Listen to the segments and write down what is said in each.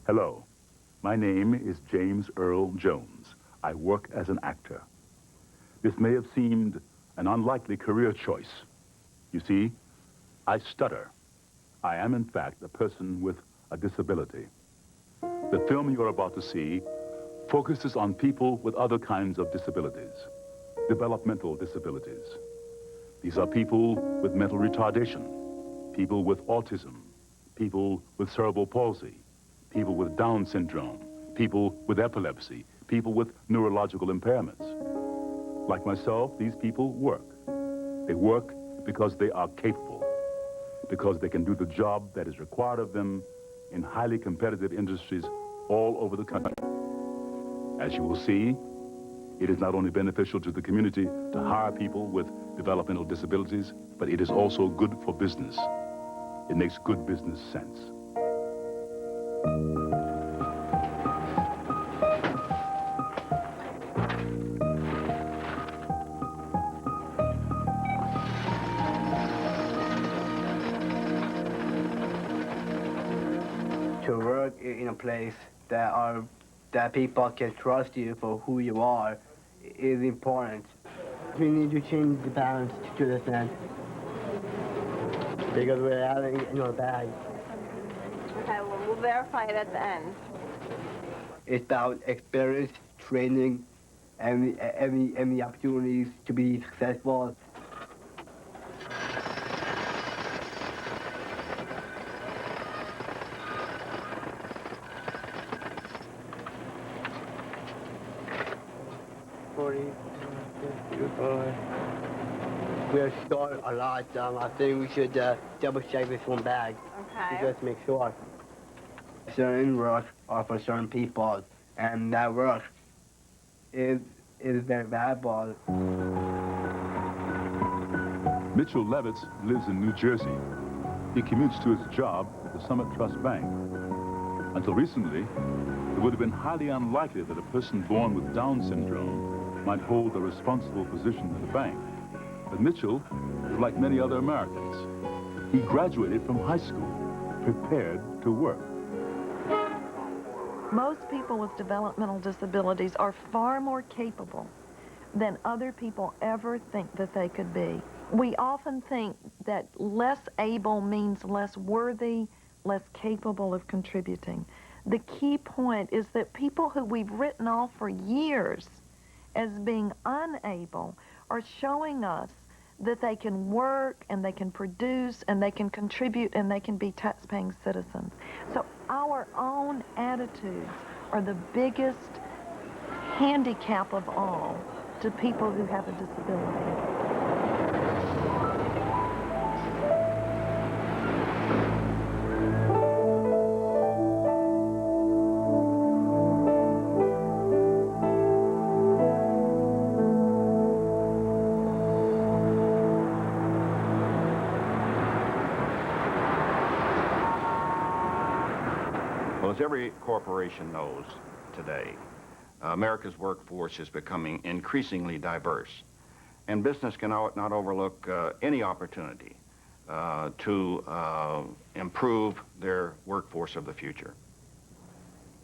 Hello, my name is James Earl Jones. I work as an actor. This may have seemed an unlikely career choice. You see, I stutter. I am, in fact, a person with a disability. The film you're about to see focuses on people with other kinds of disabilities, developmental disabilities. These are people with mental retardation, people with autism, people with cerebral palsy, people with Down syndrome, people with epilepsy, people with neurological impairments. Like myself, these people work. They work because they are capable, because they can do the job that is required of them in highly competitive industries all over the country. As you will see, it is not only beneficial to the community to hire people with developmental disabilities, but it is also good for business. It makes good business sense. To work in a place that people can trust you for who you are is important. We need to change the balance to this end because we're adding in our bag. Okay, well, we'll verify it at the end. It's about experience, training, and the opportunities to be successful. We're short a lot. I think we should double check this one bag. Okay. Just make sure. Certain work are for certain people, and that work is very valuable. Mitchell Levitz lives in New Jersey. He commutes to his job at the Summit Trust Bank. Until recently, it would have been highly unlikely that a person born with Down syndrome might hold a responsible position in a bank. But Mitchell is like many other Americans. He graduated from high school, prepared to work. Most people with developmental disabilities are far more capable than other people ever think that they could be. We often think that less able means less worthy, less capable of contributing. The key point is that people who we've written off for years as being unable are showing us that they can work and they can produce and they can contribute and they can be tax-paying citizens. So our own attitudes are the biggest handicap of all to people who have a disability. As every corporation knows today, America's workforce is becoming increasingly diverse, and business cannot overlook any opportunity to improve their workforce of the future.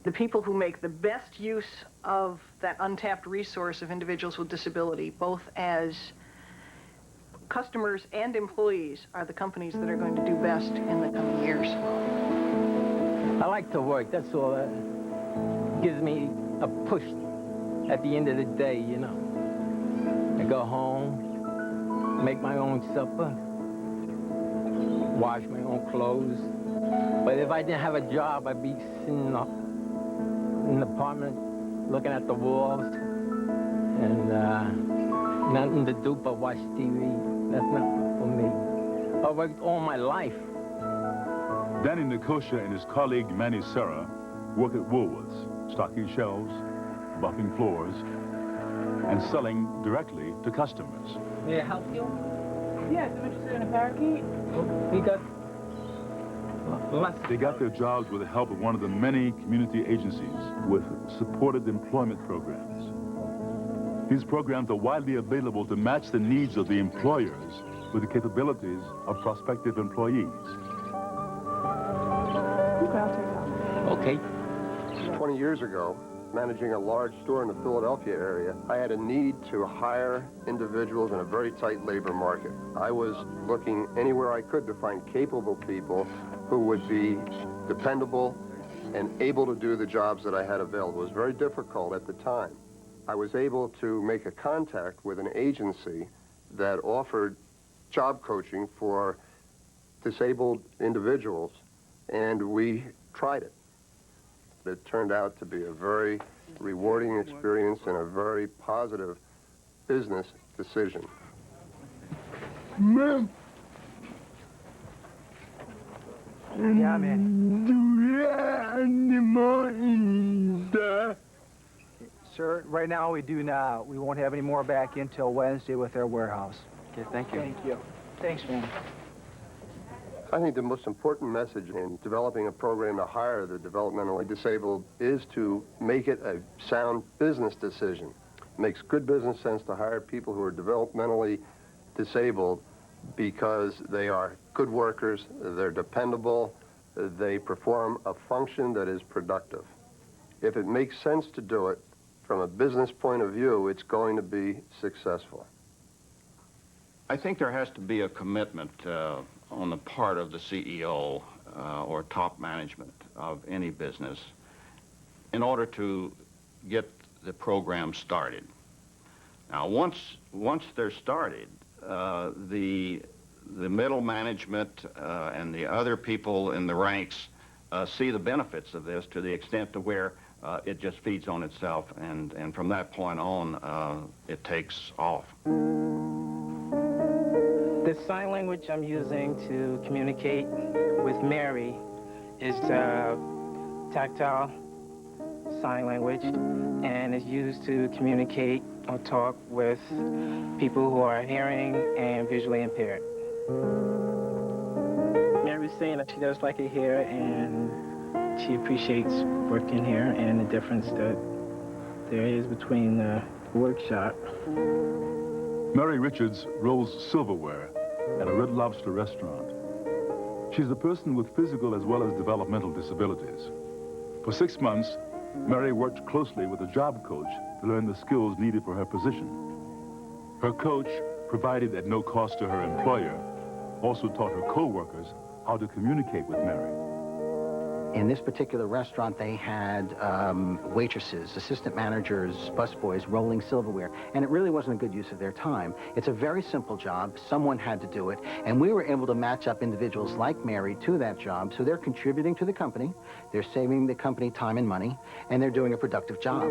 The people who make the best use of that untapped resource of individuals with disability, both as customers and employees, are the companies that are going to do best in the coming years. I like to work, that's all. It gives me a push at the end of the day, you know. I go home, make my own supper, wash my own clothes. But if I didn't have a job, I'd be sitting up in the apartment looking at the walls and nothing to do but watch TV. That's not for me. I worked all my life. Danny Nikosha and his colleague Manny Serra work at Woolworths, stocking shelves, buffing floors, and selling directly to customers. May I help you? Yes, I'm interested in a parakeet. They got their jobs with the help of one of the many community agencies with supported employment programs. These programs are widely available to match the needs of the employers with the capabilities of prospective employees. Okay, I'll take that. Okay. 20 years ago, managing a large store in the Philadelphia area, I had a need to hire individuals in a very tight labor market. I was looking anywhere I could to find capable people who would be dependable and able to do the jobs that I had available. It was very difficult at the time. I was able to make a contact with an agency that offered job coaching for disabled individuals, and we tried it. It turned out to be a very rewarding experience and a very positive business decision. Ma'am. Yeah, man. Do you have any more in there? Sir, right now we do not. We won't have any more back in till Wednesday with our warehouse. Okay, thank you. Thank you. Thanks, man. I think the most important message in developing a program to hire the developmentally disabled is to make it a sound business decision. It makes good business sense to hire people who are developmentally disabled because they are good workers, they're dependable, they perform a function that is productive. If it makes sense to do it from a business point of view, it's going to be successful. I think there has to be a commitment on the part of the CEO or top management of any business in order to get the program started. Now, once they're started, the middle management and the other people in the ranks see the benefits of this to the extent to where it just feeds on itself, and from that point on, it takes off. The sign language I'm using to communicate with Mary is tactile sign language, and is used to communicate or talk with people who are hearing and visually impaired. Mary was saying that she does like it here, and she appreciates working here and the difference that there is between the workshop. Mary Richards rolls silverware at a Red Lobster restaurant. She's a person with physical as well as developmental disabilities. For 6 months, Mary worked closely with a job coach to learn the skills needed for her position. Her coach, provided at no cost to her employer, also taught her co-workers how to communicate with Mary. In this particular restaurant, they had waitresses, assistant managers, busboys rolling silverware, and it really wasn't a good use of their time. It's a very simple job. Someone had to do it, and we were able to match up individuals like Mary to that job, so they're contributing to the company, they're saving the company time and money, and they're doing a productive job.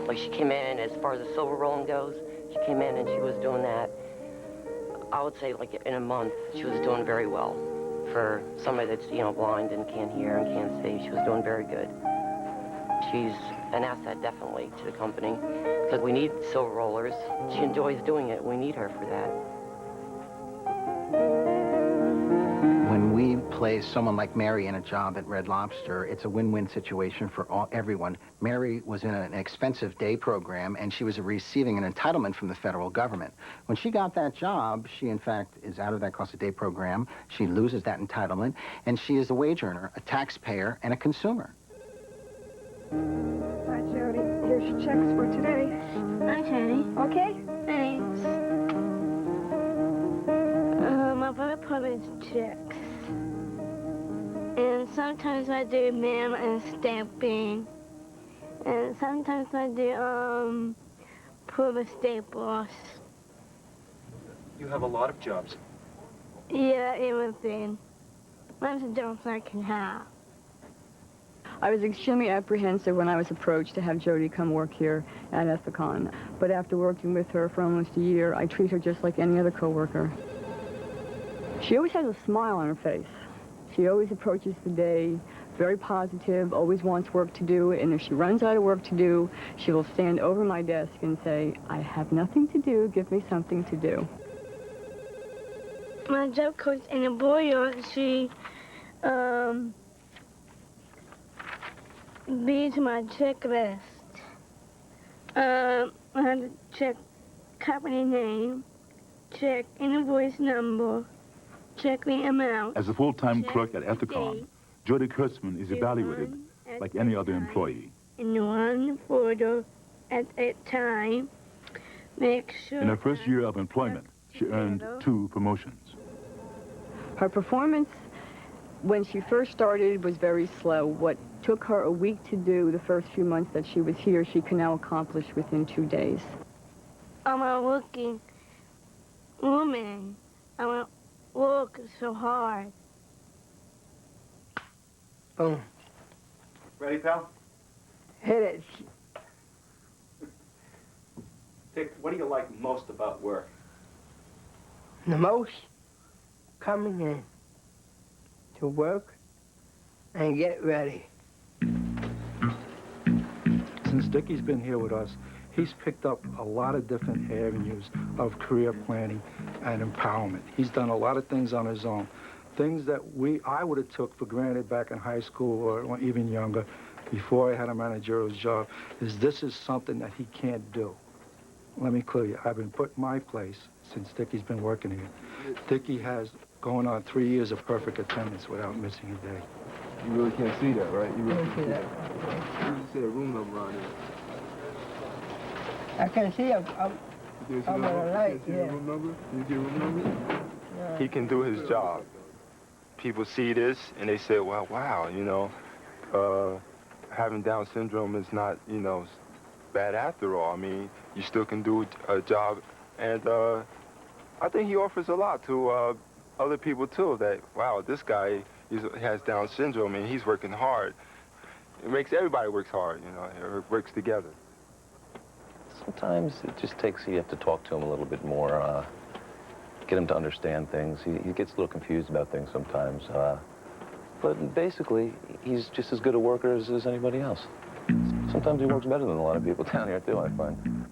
Like, she came in, as far as the silver rolling goes, she came in and she was doing that, I would say, like, in a month, she was doing very well. For somebody that's, you know, blind and can't hear and can't see, she was doing very good. She's an asset, definitely, to the company, because we need silver rollers. She enjoys doing it. We need her for that. When we place someone like Mary in a job at Red Lobster, it's a win-win situation for everyone. Mary was in an expensive day program, and she was receiving an entitlement from the federal government. When she got that job, she, in fact, is out of that cost of day program. She loses that entitlement, and she is a wage earner, a taxpayer, and a consumer. Hi, Jody. Here's your checks for today. Hi, Jody. Okay? Thanks. My brother publishes checks. And sometimes I do mail and stamping. And sometimes I do, pull the staples. You have a lot of jobs. Yeah, everything. Lots of jobs I can have. I was extremely apprehensive when I was approached to have Jody come work here at Ethicon. But after working with her for almost a year, I treat her just like any other coworker. She always has a smile on her face. She always approaches the day very positive, always wants work to do, and if she runs out of work to do, she will stand over my desk and say, I have nothing to do, give me something to do. My job coach in the boiler, she, reads my checklist. I have to check company name, check invoice number, check the amount. As a full-time clerk at Ethicon, Jody Kurtzman is evaluated like any other employee. In one photo at a time. Make sure. In her first year of employment, she earned 2 promotions. Her performance when she first started was very slow. What took her a week to do the first few months that she was here, she can now accomplish within 2 days. I'm a working woman. I want to work so hard. Boom. Ready, pal? Hit it. Dick, what do you like most about work? The most coming in to work and get ready. Since Dickie's been here with us, he's picked up a lot of different avenues of career planning and empowerment. He's done a lot of things on his own. Things that I would have took for granted back in high school or even younger, before I had a managerial job, this is something that he can't do. Let me clear you, I've been put in my place since Dickie's been working here. Dickie has going on 3 years of perfect attendance without missing a day. You really can't see that, right? You really can't see that. You just see a room number on it. I can see I'm on the light, yeah. He can do his job. People see this and they say, well, wow, you know, having Down syndrome is not, you know, bad after all. I mean, you still can do a job, and I think he offers a lot to other people too, that, wow, this guy has Down syndrome and he's working hard. It makes everybody works hard, you know, it works together. Sometimes it just takes, you have to talk to him a little bit more, get him to understand things. He gets a little confused about things sometimes. But basically, he's just as good a worker as anybody else. Sometimes he works better than a lot of people down here, too, I find.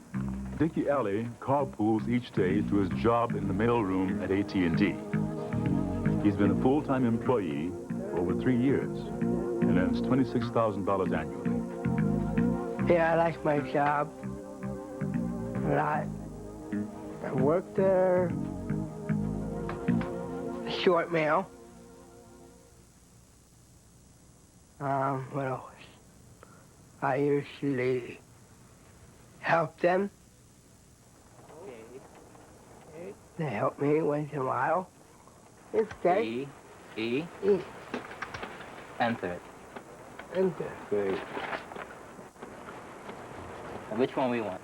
Dickie Alley carpools each day to his job in the mailroom at AT&T. He's been a full-time employee for over 3 years and earns $26,000 annually. Yeah, I like my job a lot. I work there, short mail. What else? I usually help them. They help me once in a while. It's okay. E. Enter it. Enter. Great. Which one we want?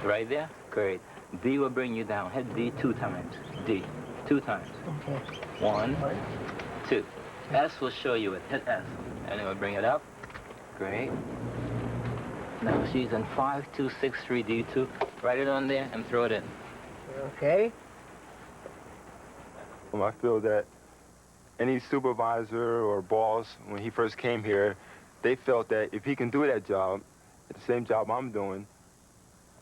Right there? Great. D will bring you down. Hit D 2 times. D. 2 times. Okay. 1, 2. S will show you it. Hit S. And it will bring it up. Great. Now she's in 5, 2, 6, 3, D2. Write it on there and throw it in. Okay. I feel that any supervisor or boss, when he first came here, they felt that if he can do that job, the same job I'm doing,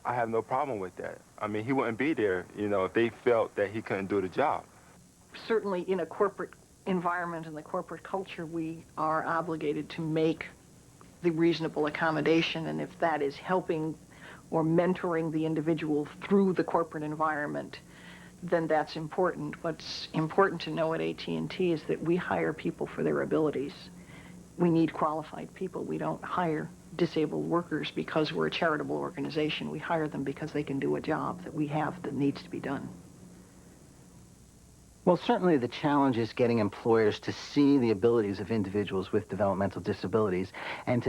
I have no problem with that. I mean, he wouldn't be there, you know, if they felt that he couldn't do the job. Certainly in a corporate environment and the corporate culture, we are obligated to make the reasonable accommodation, and if that is helping or mentoring the individual through the corporate environment, then that's important. What's important to know at AT&T is that we hire people for their abilities. We need qualified people. We don't hire disabled workers because we're a charitable organization. We hire them because they can do a job that we have that needs to be done. Well, certainly the challenge is getting employers to see the abilities of individuals with developmental disabilities and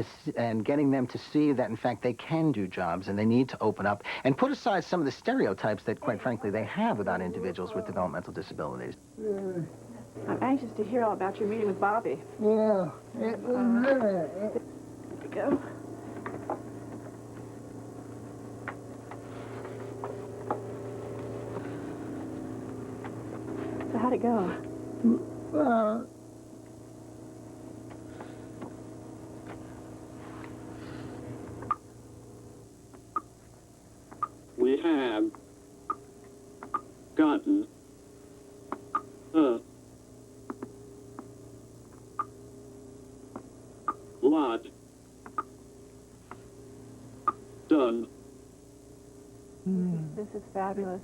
getting them to see that, in fact, they can do jobs and they need to open up and put aside some of the stereotypes that, quite frankly, they have about individuals with developmental disabilities. I'm anxious to hear all about your meeting with Bobby. Yeah, it was good. There we go. So how'd it go? We have gotten a lot done. This is fabulous.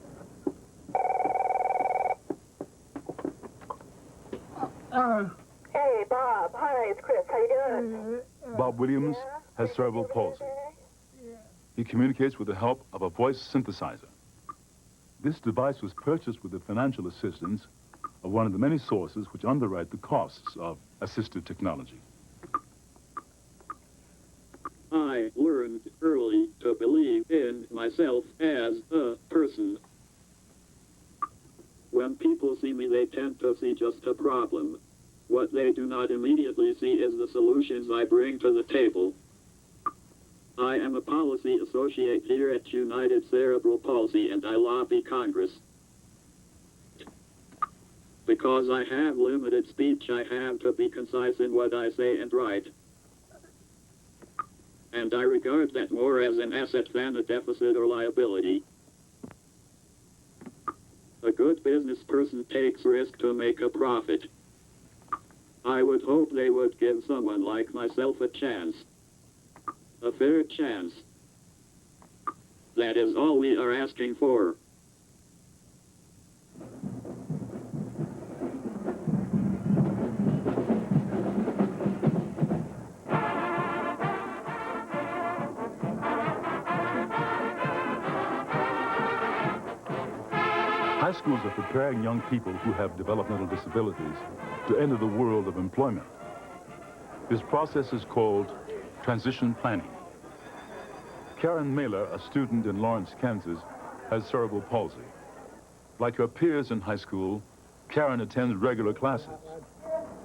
Hey, Bob. Bob. Hi, it's Chris. How you doing? Bob Williams has cerebral palsy. He communicates with the help of a voice synthesizer. This device was purchased with the financial assistance of one of the many sources which underwrite the costs of assistive technology. I learned early to believe in myself as a person. When people see me, they tend to see just a problem. What they do not immediately see is the solutions I bring to the table. I am a policy associate here at United Cerebral Palsy, and I lobby Congress. Because I have limited speech, I have to be concise in what I say and write. And I regard that more as an asset than a deficit or liability. A good business person takes risk to make a profit. I would hope they would give someone like myself a chance. A fair chance. That is all we are asking for. High schools are preparing young people who have developmental disabilities to enter the world of employment. This process is called transition planning. Karen Mailer, a student in Lawrence, Kansas, has cerebral palsy. Like her peers in high school, Karen attends regular classes.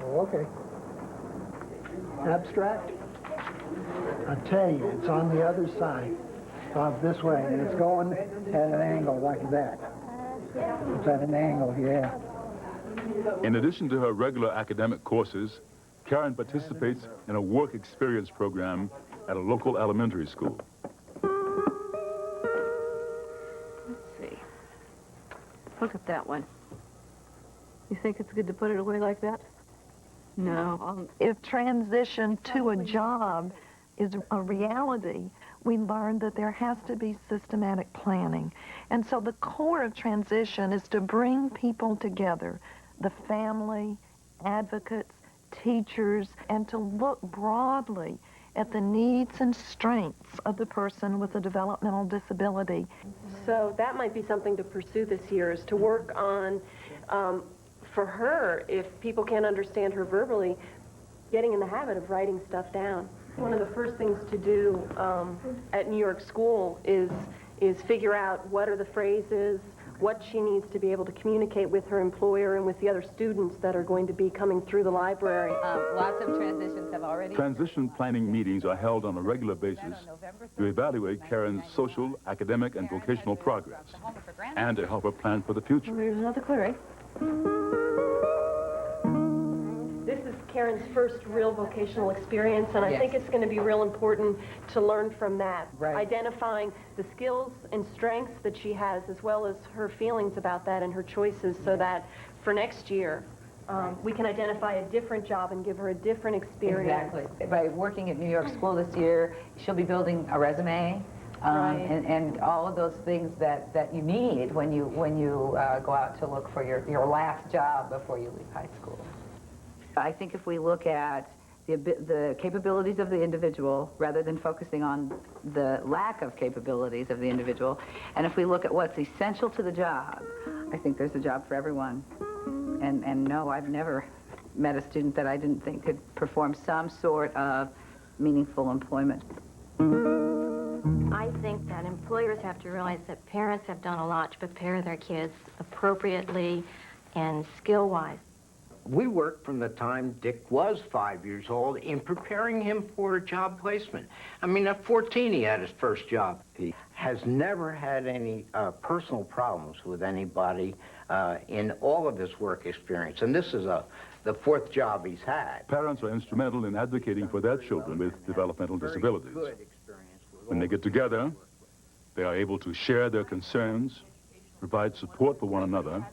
Oh, okay. Abstract? I tell you, it's on the other side. It's this way, and it's going at an angle like that. It's at an angle, yeah. In addition to her regular academic courses, Karen participates in a work experience program at a local elementary school. Let's see. Look at that one. You think it's good to put it away like that? No. If transition to a job is a reality, we learn that there has to be systematic planning. And so the core of transition is to bring people together, the family, advocates, teachers, and to look broadly at the needs and strengths of the person with a developmental disability. So that might be something to pursue this year, is to work on, for her, if people can't understand her verbally, getting in the habit of writing stuff down. One of the first things to do at New York School is figure out what are the phrases, what she needs to be able to communicate with her employer and with the other students that are going to be coming through the library. Lots of transitions have already... Transition planning meetings are held on a regular basis to evaluate Karen's social, academic, and vocational progress, and to help her plan for the future. Here's another clue, right? This is Karen's first real vocational experience, and I think it's going to be real important to learn from that. Right. Identifying the skills and strengths that she has, as well as her feelings about that and her choices, so that for next year, we can identify a different job and give her a different experience. Exactly. By working at New York School this year, she'll be building a resume, and all of those things that you need when you go out to look for your last job before you leave high school. I think if we look at the capabilities of the individual rather than focusing on the lack of capabilities of the individual, and if we look at what's essential to the job, I think there's a job for everyone. And no, I've never met a student that I didn't think could perform some sort of meaningful employment. I think that employers have to realize that parents have done a lot to prepare their kids appropriately and skill-wise. We worked from the time Dick was 5 years old in preparing him for a job placement. I mean, at 14, he had his first job. He has never had any personal problems with anybody in all of his work experience. And this is the fourth job he's had. Parents are instrumental in advocating for their children with developmental disabilities. When they get together, they are able to share their concerns, provide support for one another,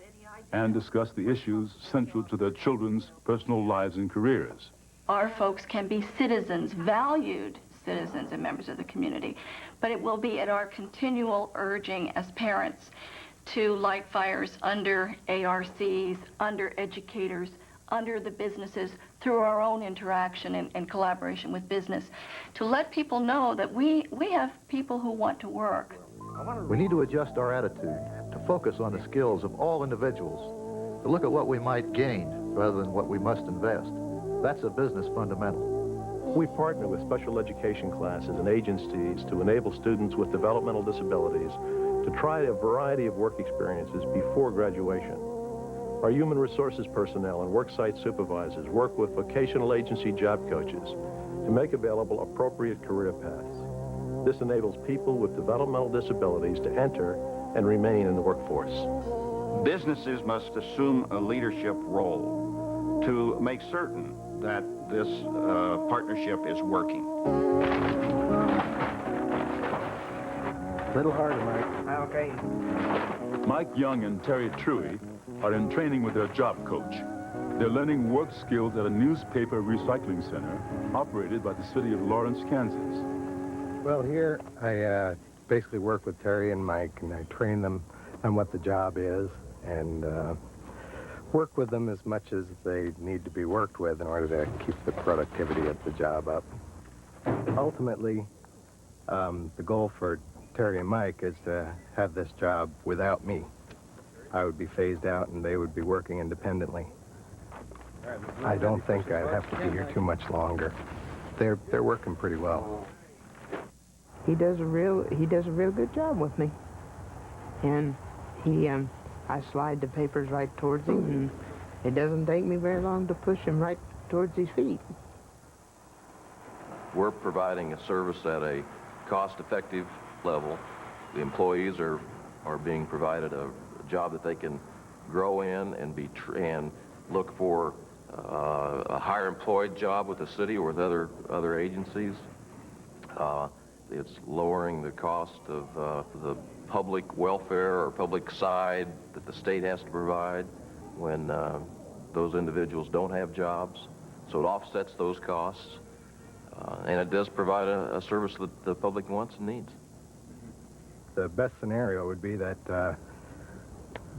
and discuss the issues central to their children's personal lives and careers. Our folks can be citizens, valued citizens and members of the community, but it will be at our continual urging as parents to light fires under ARCs, under educators, under the businesses through our own interaction and collaboration with business, to let people know that we have people who want to work. We need to adjust our attitude to focus on the skills of all individuals, to look at what we might gain rather than what we must invest. That's a business fundamental. We partner with special education classes and agencies to enable students with developmental disabilities to try a variety of work experiences before graduation. Our human resources personnel and worksite supervisors work with vocational agency job coaches to make available appropriate career paths. This enables people with developmental disabilities to enter and remain in the workforce. Businesses must assume a leadership role to make certain that this partnership is working. Little harder, Mike. Okay. Mike Young and Terry Truey are in training with their job coach. They're learning work skills at a newspaper recycling center operated by the city of Lawrence, Kansas. Well, here I basically work with Terry and Mike, and I train them on what the job is and work with them as much as they need to be worked with in order to keep the productivity of the job up. Ultimately, the goal for Terry and Mike is to have this job without me. I would be phased out and they would be working independently. I don't think I'd have to be here too much longer. They're working pretty well. He does a real good job with me. And I slide the papers right towards him, and it doesn't take me very long to push him right towards his feet. We're providing a service at a cost-effective level. The employees are being provided a job that they can grow in and look for a higher employed job with the city or with other agencies. It's lowering the cost of the public welfare or public side that the state has to provide when those individuals don't have jobs. So it offsets those costs, and it does provide a service that the public wants and needs. The best scenario would be that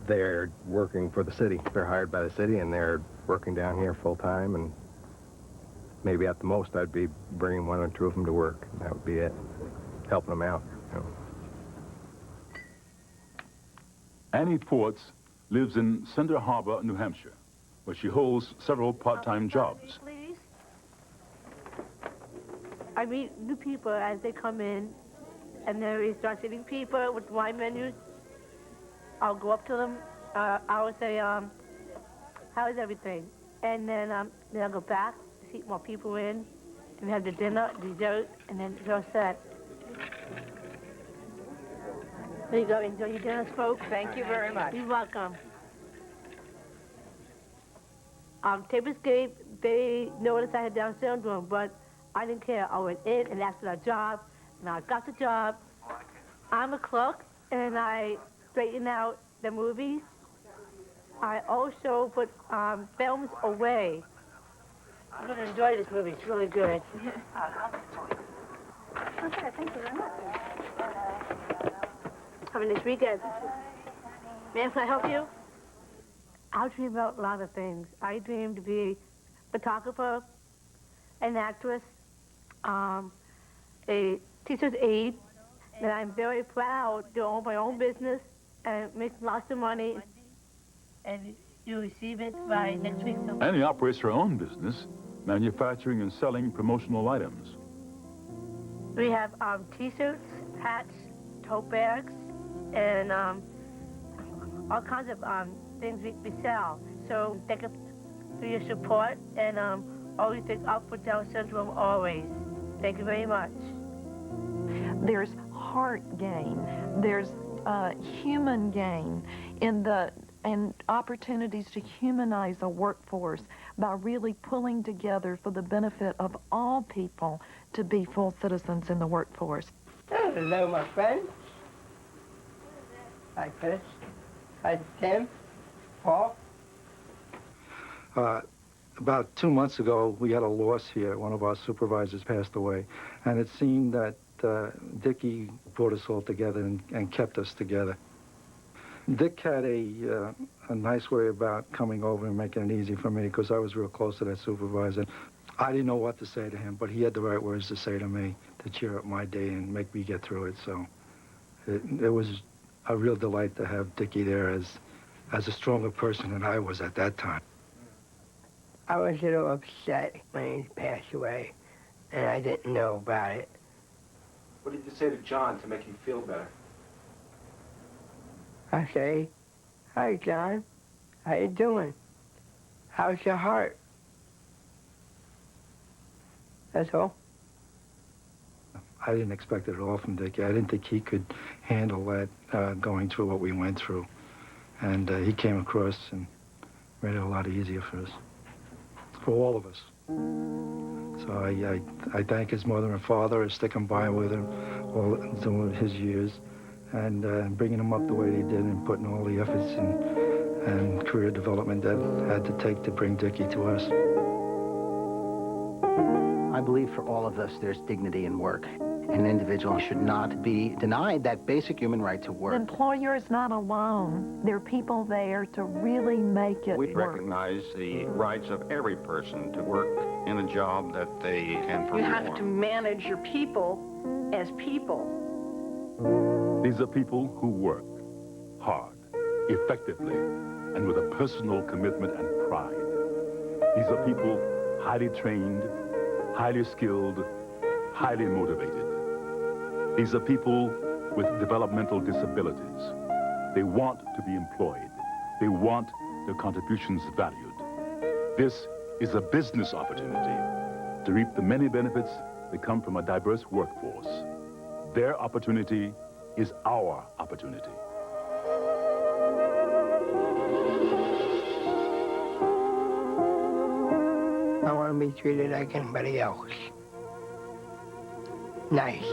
they're working for the city. They're hired by the city and they're working down here full-time, and maybe at the most I'd be bringing one or two of them to work. That would be it, helping them out. You know. Annie Forts lives in Cinder Harbor, New Hampshire, where she holds several part-time jobs. Please. I meet new people as they come in, and then we start sitting people with wine menus. I'll go up to them. I will say, how is everything? And then I'll go back, seat more people in, and have the dinner, dessert, and then it's all set. There you go. Enjoy your dinner, folks. Thank you very much. You're welcome. Tablescape, they noticed I had Down syndrome, but I didn't care. I went in and asked for a job, and I got the job. I'm a clerk, and I straighten out the movies. I also put films away. I'm going to enjoy this movie. It's really good. Okay, thank you very much. Coming this weekend. Ma'am, can I help you? I dream about a lot of things. I dream to be a photographer, an actress, a teacher's aide, and I'm very proud to own my own business and make lots of money, and you receive it by next week. Annie operates her own business, manufacturing and selling promotional items. We have T-shirts, hats, tote bags, and all kinds of things we sell. So thank you for your support, and always think up for Down syndrome, always. Thank you very much. There's heart gain. There's human gain and opportunities to humanize a workforce by really pulling together for the benefit of all people to be full citizens in the workforce. Hello, my friend. Hi, Chris. Hi, Tim. Paul. About 2 months ago, we had a loss here. One of our supervisors passed away, and it seemed that Dickie brought us all together and kept us together. Dick had a nice way about coming over and making it easy for me because I was real close to that supervisor. I didn't know what to say to him, but he had the right words to say to me to cheer up my day and make me get through it. So it was a real delight to have Dickie there as a stronger person than I was at that time. I was a little upset when he passed away, and I didn't know about it. What did you say to John to make him feel better? I say, "Hi, John. How you doing? How's your heart?" That's all. I didn't expect it at all from Dickie. I didn't think he could handle that, going through what we went through. And he came across and made it a lot easier for us, for all of us. So I thank his mother and father for sticking by with him all through his years and bringing him up the way he did and putting all the efforts and career development that had to take to bring Dickie to us. I believe for all of us there's dignity in work. An individual should not be denied that basic human right to work. The employer is not alone. There are people there to really make it We work. recognize the rights of every person to work in a job that they can perform. You have to manage your people as people. These are people who work hard, effectively, and with a personal commitment and pride. These are people highly trained, highly skilled, highly motivated. These are people with developmental disabilities. They want to be employed. They want their contributions valued. This is a business opportunity to reap the many benefits that come from a diverse workforce. Their opportunity is our opportunity. I want to be treated like anybody else. Nice.